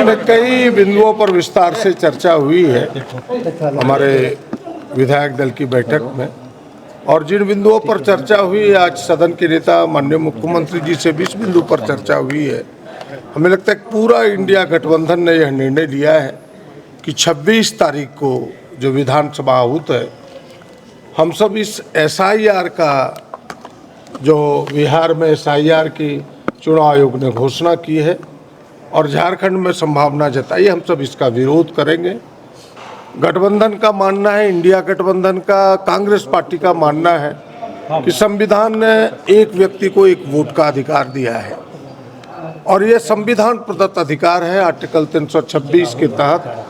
कई बिंदुओं पर विस्तार से चर्चा हुई है हमारे विधायक दल की बैठक में, और जिन बिंदुओं पर चर्चा हुई, आज सदन के नेता माननीय मुख्यमंत्री जी से भी इस बिंदु पर चर्चा हुई है। हमें लगता है कि पूरा इंडिया गठबंधन ने यह निर्णय लिया है कि 26 तारीख को जो विधानसभा आहूत है, हम सब इस SIR का, जो बिहार में SIR की चुनाव आयोग ने घोषणा की है और झारखंड में संभावना जताई, हम सब इसका विरोध करेंगे। गठबंधन का मानना है, इंडिया गठबंधन का, कांग्रेस पार्टी का मानना है कि संविधान ने एक व्यक्ति को एक वोट का अधिकार दिया है और यह संविधान प्रदत्त अधिकार है। आर्टिकल 326 के तहत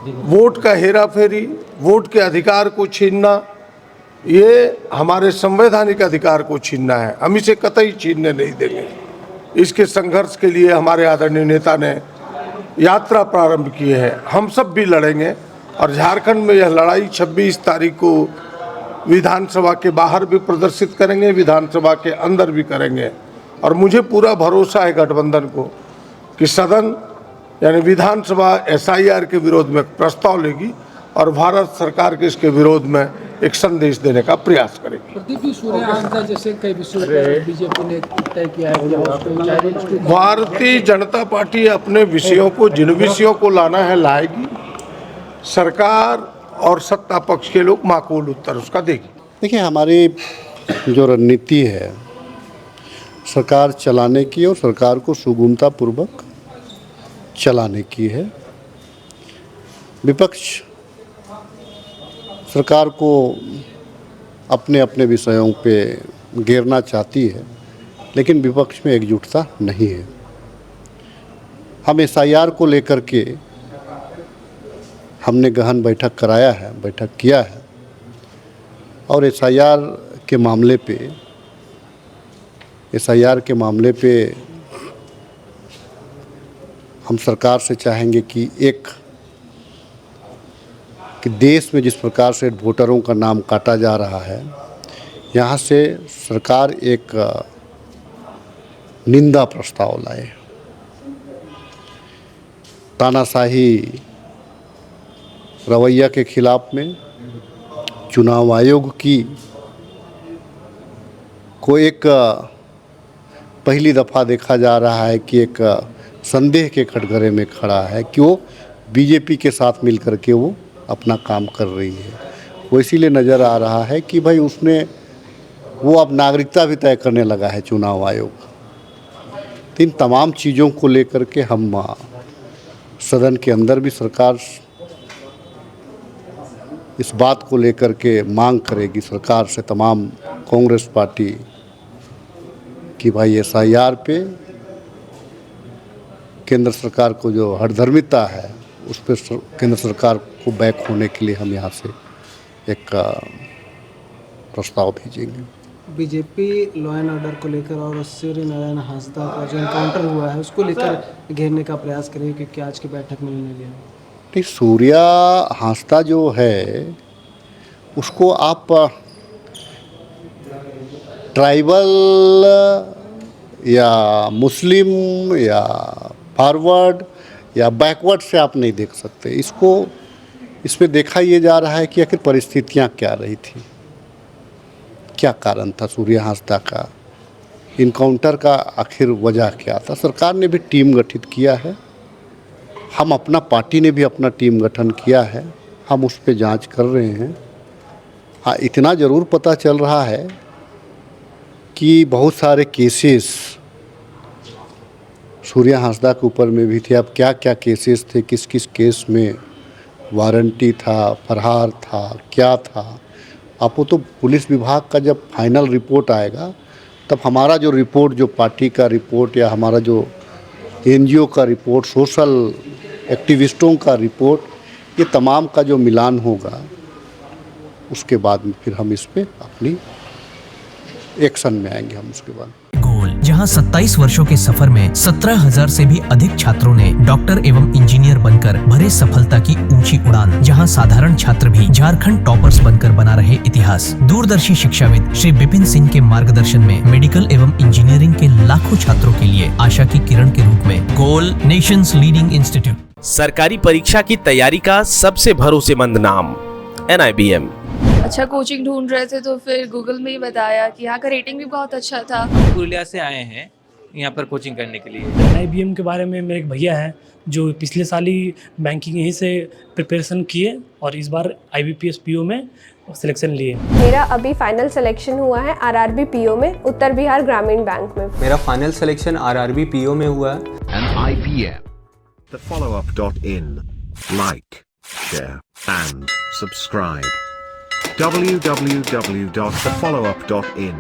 वोट का हेराफेरी, वोट के अधिकार को छीनना, ये हमारे संवैधानिक अधिकार को छीनना है। हम इसे कतई छीनने नहीं देंगे। इसके संघर्ष के लिए हमारे आदरणीय नेता ने यात्रा प्रारंभ की है। हम सब भी लड़ेंगे और झारखंड में यह लड़ाई 26 तारीख को विधानसभा के बाहर भी प्रदर्शित करेंगे, विधानसभा के अंदर भी करेंगे। और मुझे पूरा भरोसा है गठबंधन को कि सदन यानी विधानसभा SIR के विरोध में प्रस्ताव लेगी और भारत सरकार के इसके विरोध में एक संदेश देने का प्रयास करेगी। जैसे कई विषयों पर बीजेपी ने तय किया है, भारतीय जनता पार्टी अपने विषयों को, जिन विषयों को लाना है लाएगी। सरकार और सत्ता पक्ष के लोग माकूल उत्तर उसका देगी। देखिए, हमारी जो रणनीति है सरकार चलाने की और सरकार को सुगमता पूर्वक चलाने की है। विपक्ष सरकार को अपने अपने विषयों पे घेरना चाहती है, लेकिन विपक्ष में एकजुटता नहीं है। हम SIR को लेकर के हमने गहन बैठक कराया है, बैठक किया है और SIR के मामले पे हम सरकार से चाहेंगे कि कि देश में जिस प्रकार से वोटरों का नाम काटा जा रहा है, यहाँ से सरकार एक निंदा प्रस्ताव लाए। तानाशाही रवैया के खिलाफ में चुनाव आयोग को एक पहली दफ़ा देखा जा रहा है कि एक संदेह के कटघरे में खड़ा है कि वो बीजेपी के साथ मिलकर के वो अपना काम कर रही है। वो इसीलिए नज़र आ रहा है कि भाई वो अब नागरिकता भी तय करने लगा है चुनाव आयोग। तो इन तमाम चीज़ों को लेकर के हम सदन के अंदर भी सरकार इस बात को लेकर के मांग करेगी सरकार से, तमाम कांग्रेस पार्टी, कि भाई SIR पे केंद्र सरकार को जो हठधर्मिता है उस पर केंद्र सरकार को बैक होने के लिए हम यहाँ से एक प्रस्ताव भेजेंगे। बीजेपी लॉ एंड ऑर्डर को लेकर और सूर्य नारायण हांसदा का जो एनकाउंटर हुआ है उसको लेकर घेरने का प्रयास करेंगे, क्योंकि आज की बैठक में निर्णय लिया। नहीं, सूर्या हांसदा जो है उसको आप ट्राइबल या मुस्लिम या फॉरवर्ड या बैकवर्ड से आप नहीं देख सकते। इसमें देखा ये जा रहा है कि आखिर परिस्थितियाँ क्या रही थी, क्या कारण था सूर्या हांसदा का इनकाउंटर का, आखिर वजह क्या था। सरकार ने भी टीम गठित किया है, हम अपना पार्टी ने भी अपना टीम गठन किया है, हम उस पर जांच कर रहे हैं। हाँ, इतना ज़रूर पता चल रहा है कि बहुत सारे केसेस सूर्या हांसदा के ऊपर में भी थे। अब क्या क्या केसेस थे, किस किस केस में वारंटी था, फरार था, क्या था, आपको तो पुलिस विभाग का जब फाइनल रिपोर्ट आएगा तब हमारा जो रिपोर्ट, जो पार्टी का रिपोर्ट या हमारा जो NGO का रिपोर्ट, सोशल एक्टिविस्टों का रिपोर्ट, ये तमाम का जो मिलान होगा उसके बाद में फिर हम इस पे अपनी एक्शन में आएंगे। हम उसके बाद जहां 27 वर्षों के सफर में 17,000 से भी अधिक छात्रों ने डॉक्टर एवं इंजीनियर बनकर भरे सफलता की ऊंची उड़ान। जहां साधारण छात्र भी झारखंड टॉपर्स बनकर बना रहे इतिहास। दूरदर्शी शिक्षाविद श्री विपिन सिंह के मार्गदर्शन में मेडिकल एवं इंजीनियरिंग के लाखों छात्रों के लिए आशा की किरण के रूप में गोल नेशंस लीडिंग इंस्टीट्यूट। सरकारी परीक्षा की तैयारी का सबसे भरोसेमंद नाम NIBM। अच्छा कोचिंग ढूंढ रहे थे तो फिर गूगल में ही बताया कि यहाँ का रेटिंग भी बहुत अच्छा था। पुरुलिया से आए हैं यहाँ पर कोचिंग करने के लिए। IBM के बारे में मेरे एक भैया हैं जो पिछले साल ही बैंकिंग यहीं से प्रिपरेशन किए और इस बार IBPS PO में सिलेक्शन लिए। मेरा अभी फाइनल सिलेक्शन हुआ है RRB PO में, उत्तर बिहार ग्रामीण बैंक में। मेरा फाइनल सिलेक्शन RRB PO में हुआ है। NIBM, thefollowup.in, like, share and subscribe. www.thefollowup.in